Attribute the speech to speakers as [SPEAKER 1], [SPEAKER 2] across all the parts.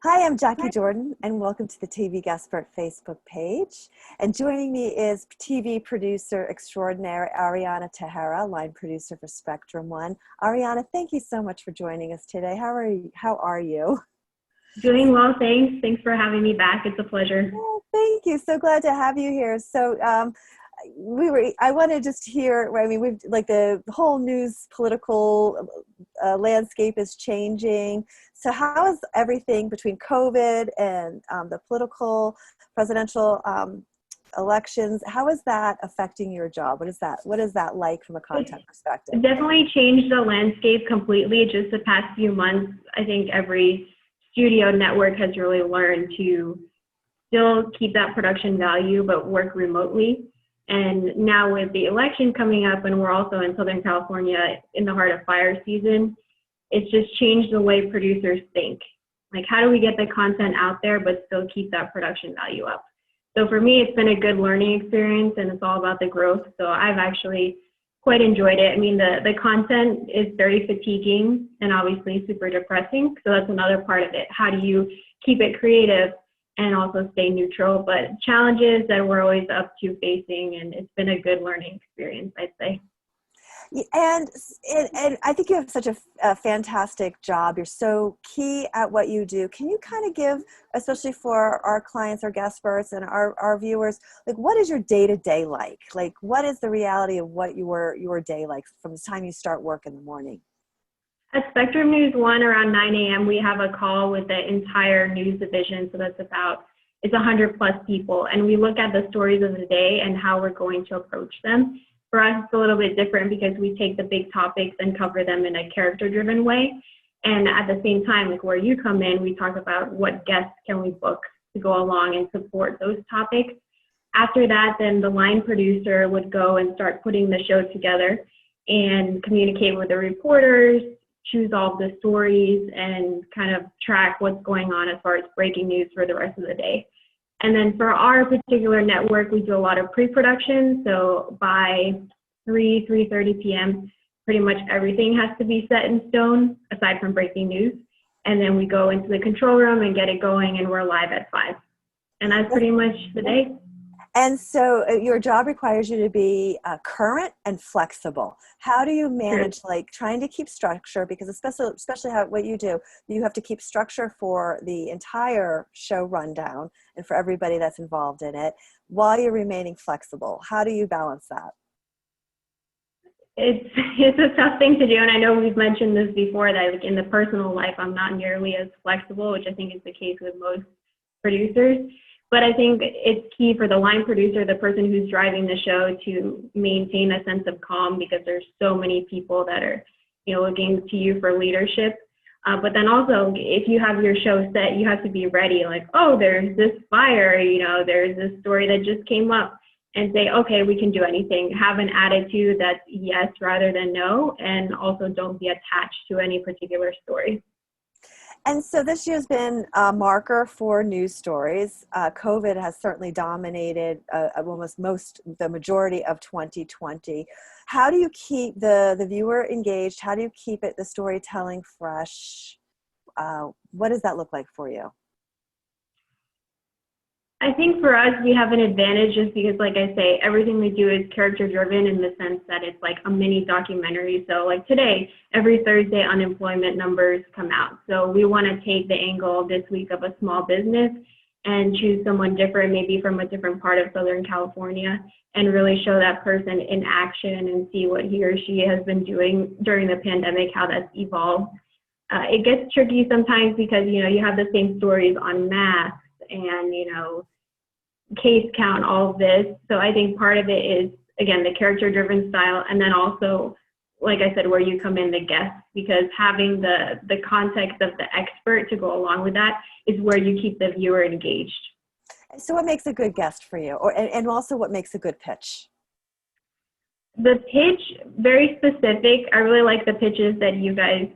[SPEAKER 1] Hi, I'm Jacquie Jordan, and welcome to the TVGuestpert Facebook page. And joining me is TV producer extraordinaire Ariana Tejero, line producer for Spectrum One. Ariana, thank you so much for joining us today. How are you?
[SPEAKER 2] Doing well, thanks. Thanks for having me back. It's a pleasure.
[SPEAKER 1] Oh, thank you. So glad to have you here. So I want to just hear, I mean, we've like the whole news political landscape is changing. So how is everything between COVID and the political presidential elections, how is that affecting your job? What is that like from a content perspective?
[SPEAKER 2] It definitely changed the landscape completely just the past few months. I think every studio network has really learned to still keep that production value, but work remotely. And now with the election coming up, and we're also in Southern California in the heart of fire season, it's just changed the way producers think. Like, how do we get the content out there, but still keep that production value up? So for me, it's been a good learning experience, and it's all about the growth. So I've actually quite enjoyed it. I mean, the content is very fatiguing and obviously super depressing. So that's another part of it. How do you keep it creative and also stay neutral? But challenges that we're always up to facing, and it's been a good learning experience, I'd say.
[SPEAKER 1] And I think you have such a fantastic job. You're so key at what you do. Can you kind of give, especially for our clients, our guestperts, and our viewers, like, what is your day-to-day like? Like, what is the reality of what your day like from the time you start work in the morning?
[SPEAKER 2] At Spectrum News 1 around 9 a.m., we have a call with the entire news division. So it's 100 plus people. And we look at the stories of the day and how we're going to approach them. For us, it's a little bit different because we take the big topics and cover them in a character-driven way. And at the same time, like where you come in, we talk about what guests can we book to go along and support those topics. After that, then the line producer would go and start putting the show together and communicate with the reporters, choose all the stories, and kind of track what's going on as far as breaking news for the rest of the day. And then for our particular network, we do a lot of pre-production. So by 3:30 p.m., pretty much everything has to be set in stone, aside from breaking news. And then we go into the control room and get it going, and we're live at 5. And that's pretty much the day.
[SPEAKER 1] And so your job requires you to be current and flexible. How do you manage like trying to keep structure? Because especially what you do, you have to keep structure for the entire show rundown and for everybody that's involved in it while you're remaining flexible. How do you balance that?
[SPEAKER 2] It's a tough thing to do, and I know we've mentioned this before, that like in the personal life, I'm not nearly as flexible, which I think is the case with most producers. But I think it's key for the line producer, the person who's driving the show, to maintain a sense of calm, because there's so many people that are, looking to you for leadership. But then also, if you have your show set, you have to be ready. Like, oh, there's this fire, there's this story that just came up, and say, okay, we can do anything. Have an attitude that's yes rather than no, and also don't be attached to any particular story.
[SPEAKER 1] And so this year's been a marker for news stories. COVID has certainly dominated the majority of 2020. How do you keep the viewer engaged? How do you keep the storytelling fresh? What does that look like for you?
[SPEAKER 2] I think for us, we have an advantage just because, like I say, everything we do is character driven in the sense that it's like a mini documentary. So like today, every Thursday, unemployment numbers come out. So we want to take the angle this week of a small business and choose someone different, maybe from a different part of Southern California, and really show that person in action and see what he or she has been doing during the pandemic, how that's evolved. It gets tricky sometimes because, you have the same stories on masks and, case count, all of this. So I think part of it is, again, the character-driven style, and then also, like I said, where you come in, the guest, because having the context of the expert to go along with that is where you keep the viewer engaged.
[SPEAKER 1] So what makes a good guest for you, and also what makes a good pitch?
[SPEAKER 2] The pitch, very specific. I really like the pitches that you guys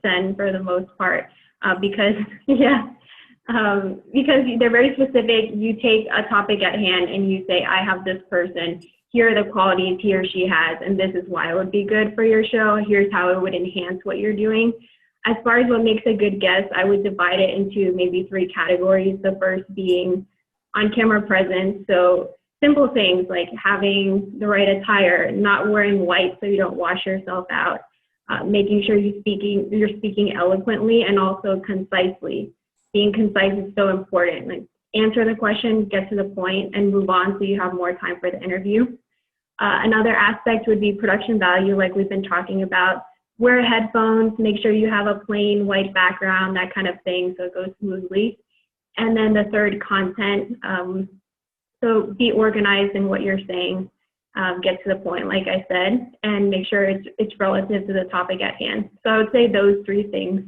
[SPEAKER 2] send for the most part, because they're very specific. You take a topic at hand and you say, I have this person, here are the qualities he or she has, and this is why it would be good for your show. Here's how it would enhance what you're doing. as far as what makes a good guest, I would divide it into maybe 3 categories. The first being on-camera presence. So simple things like having the right attire, not wearing white so you don't wash yourself out, making sure you're speaking eloquently and also concisely. Being concise is so important. Like, answer the question, get to the point, and move on so you have more time for the interview. Another aspect would be production value, like we've been talking about. Wear headphones, make sure you have a plain white background, that kind of thing, so it goes smoothly. And then the third, content. So be organized in what you're saying, get to the point, like I said, and make sure it's relative to the topic at hand. So I would say those 3 things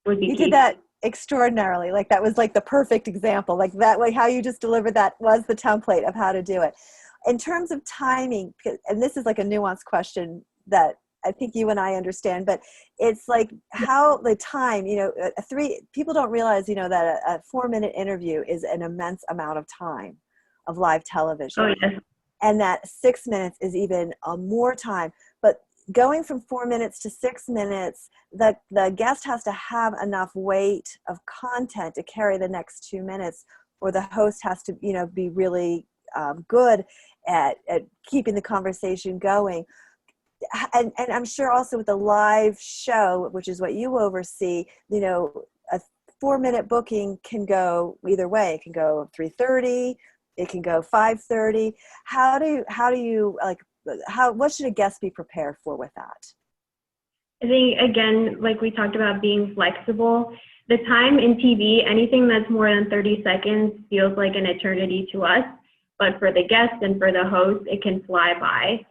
[SPEAKER 2] would be key.
[SPEAKER 1] You did that extraordinarily. Like, that was like the perfect example. Like that, like how you just delivered that was the template of how to do it. In terms of timing, and this is like a nuanced question that I think you and I understand, but it's like how the time, you know, people don't realize, you know, that a 4-minute interview is an immense amount of time of live television.
[SPEAKER 2] Oh, yes.
[SPEAKER 1] And that 6 minutes is even more time. But going from 4 minutes to 6 minutes, the guest has to have enough weight of content to carry the next 2 minutes, or the host has to, you know, be really good at keeping the conversation going. And I'm sure also with the live show, which is what you oversee, you know, a 4-minute booking can go either way. It can go 3:30, it can go 5:30. What should a guest be prepared for with that?
[SPEAKER 2] I think, again, like we talked about, being flexible. The time in TV, anything that's more than 30 seconds feels like an eternity to us, but for the guest and for the host, it can fly by.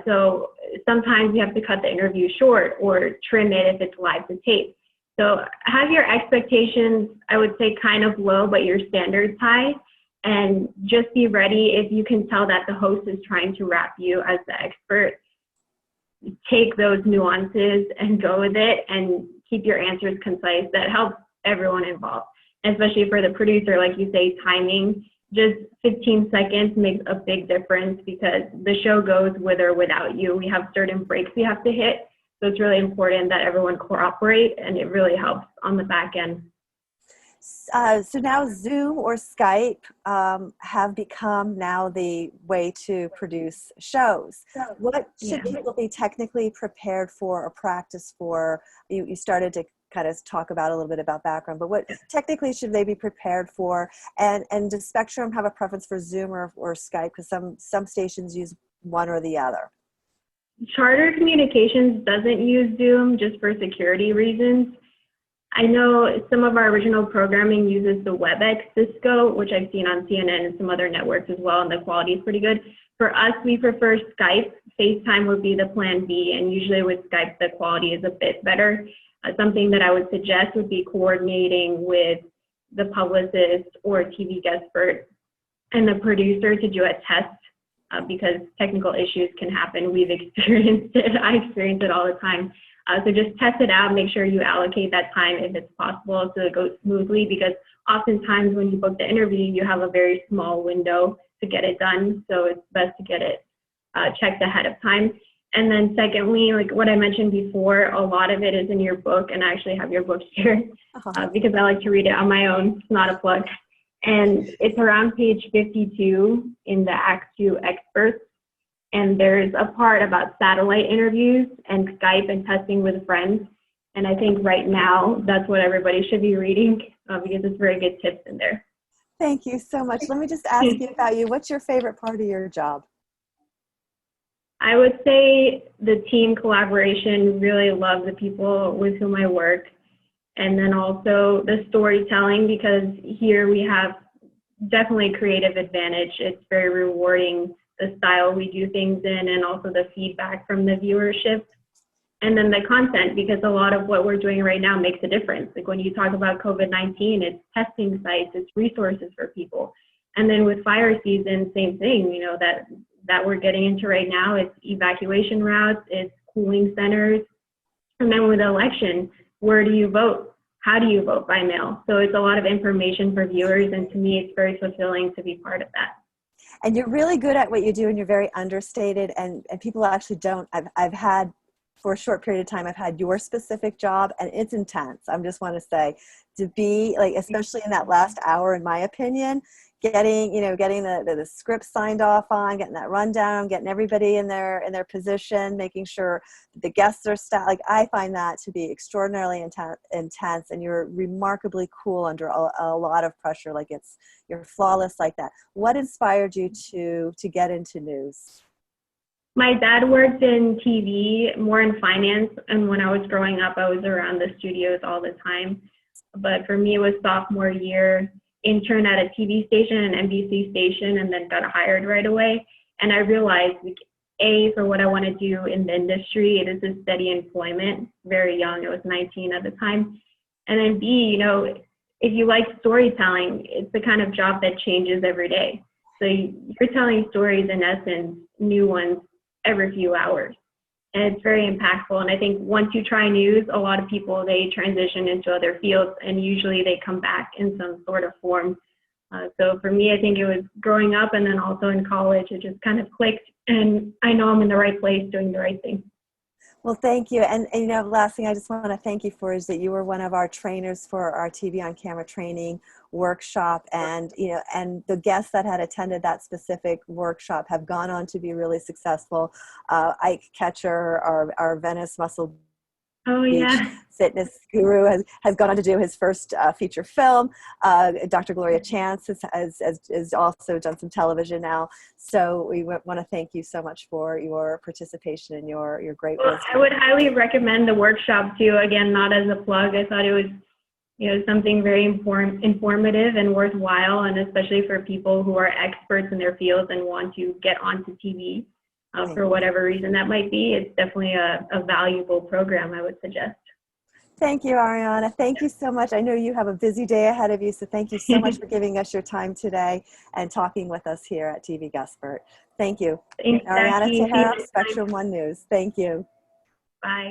[SPEAKER 2] So sometimes you have to cut the interview short or trim it if it's live to tape. So have your expectations, I would say, kind of low, but your standards high. And just be ready if you can tell that the host is trying to wrap you as the expert. Take those nuances and go with it, and keep your answers concise. That helps everyone involved, especially for the producer. Like you say, timing, just 15 seconds makes a big difference, because the show goes with or without you. We have certain breaks we have to hit. So it's really important that everyone cooperate, and it really helps on the back end.
[SPEAKER 1] So now Zoom or Skype have become now the way to produce shows. What should people be technically prepared for or practice for? You started to kind of talk about a little bit about background, but what technically should they be prepared for? And does Spectrum have a preference for Zoom or Skype? Because some stations use one or the other.
[SPEAKER 2] Charter Communications doesn't use Zoom just for security reasons. I know some of our original programming uses the WebEx Cisco, which I've seen on CNN and some other networks as well, and the quality is pretty good. For us, we prefer Skype. FaceTime would be the plan B, and usually with Skype, the quality is a bit better. Something that I would suggest would be coordinating with the publicist or TVGuestpert and the producer to do a test, because technical issues can happen. We've experienced it. I experience it all the time. So just test it out, make sure you allocate that time if it's possible so it goes smoothly, because oftentimes when you book the interview, you have a very small window to get it done. So it's best to get it checked ahead of time. And then secondly, like what I mentioned before, a lot of it is in your book, and I actually have your book here because I like to read it on my own. It's not a plug. And it's around page 52 in the Act 2 Experts. And there's a part about satellite interviews and Skype and testing with friends. And I think right now that's what everybody should be reading, because it's very good tips in there.
[SPEAKER 1] Thank you so much. Let me just ask you about you. What's your favorite part of your job?
[SPEAKER 2] I would say the team collaboration. Really love the people with whom I work. And then also the storytelling, because here we have definitely a creative advantage. It's very rewarding, the style we do things in, and also the feedback from the viewership. And then the content, because a lot of what we're doing right now makes a difference. Like when you talk about COVID-19, it's testing sites, it's resources for people. And then with fire season, same thing, you know, that we're getting into right now. It's evacuation routes, it's cooling centers. And then with election, where do you vote? How do you vote by mail? So it's a lot of information for viewers, and to me, it's very fulfilling to be part of that.
[SPEAKER 1] And you're really good at what you do, and you're very understated, and people actually don't. I've had for a short period of time, I've had your specific job, and it's intense. I just want to say, to be like, especially in that last hour, in my opinion, getting the script signed off on, getting that rundown, getting everybody in their position, making sure the guests are like, I find that to be extraordinarily intense, and you're remarkably cool under a lot of pressure. Like, you're flawless like that. What inspired you to get into news?
[SPEAKER 2] My dad worked in TV, more in finance, and when I was growing up, I was around the studios all the time. But for me, it was sophomore year, intern at a TV station, an NBC station, and then got hired right away. And I realized, like, A, for what I want to do in the industry, it is a steady employment. Very young, I was 19 at the time. And then B, you know, if you like storytelling, it's the kind of job that changes every day. So you're telling stories, in essence, new ones, every few hours. And it's very impactful. And I think once you try news, a lot of people, they transition into other fields, and usually they come back in some sort of form. So for me, I think it was growing up, and then also in college, it just kind of clicked, and I know I'm in the right place doing the right thing.
[SPEAKER 1] Well, thank you. And you know, last thing I just want to thank you for is that you were one of our trainers for our TV on camera training workshop. And, you know, and the guests that had attended that specific workshop have gone on to be really successful. Ike Ketcher, our Venice Muscle Beach fitness guru, has gone on to do his first feature film. Dr. Gloria Chance has also done some television now. So we want to thank you so much for your participation and your great wisdom.
[SPEAKER 2] I would highly recommend the workshop too. Again, not as a plug. I thought it was, you know, something very informative and worthwhile, and especially for people who are experts in their fields and want to get onto TV. For whatever reason that might be, it's definitely a valuable program, I would suggest.
[SPEAKER 1] Thank you, Ariana. Thank you so much. I know you have a busy day ahead of you, so thank you so much for giving us your time today and talking with us here at TVGuestpert. Thank you.
[SPEAKER 2] Thanks,
[SPEAKER 1] Ariana
[SPEAKER 2] Jackie.
[SPEAKER 1] Tejero, Spectrum One News. Thank you.
[SPEAKER 2] Bye.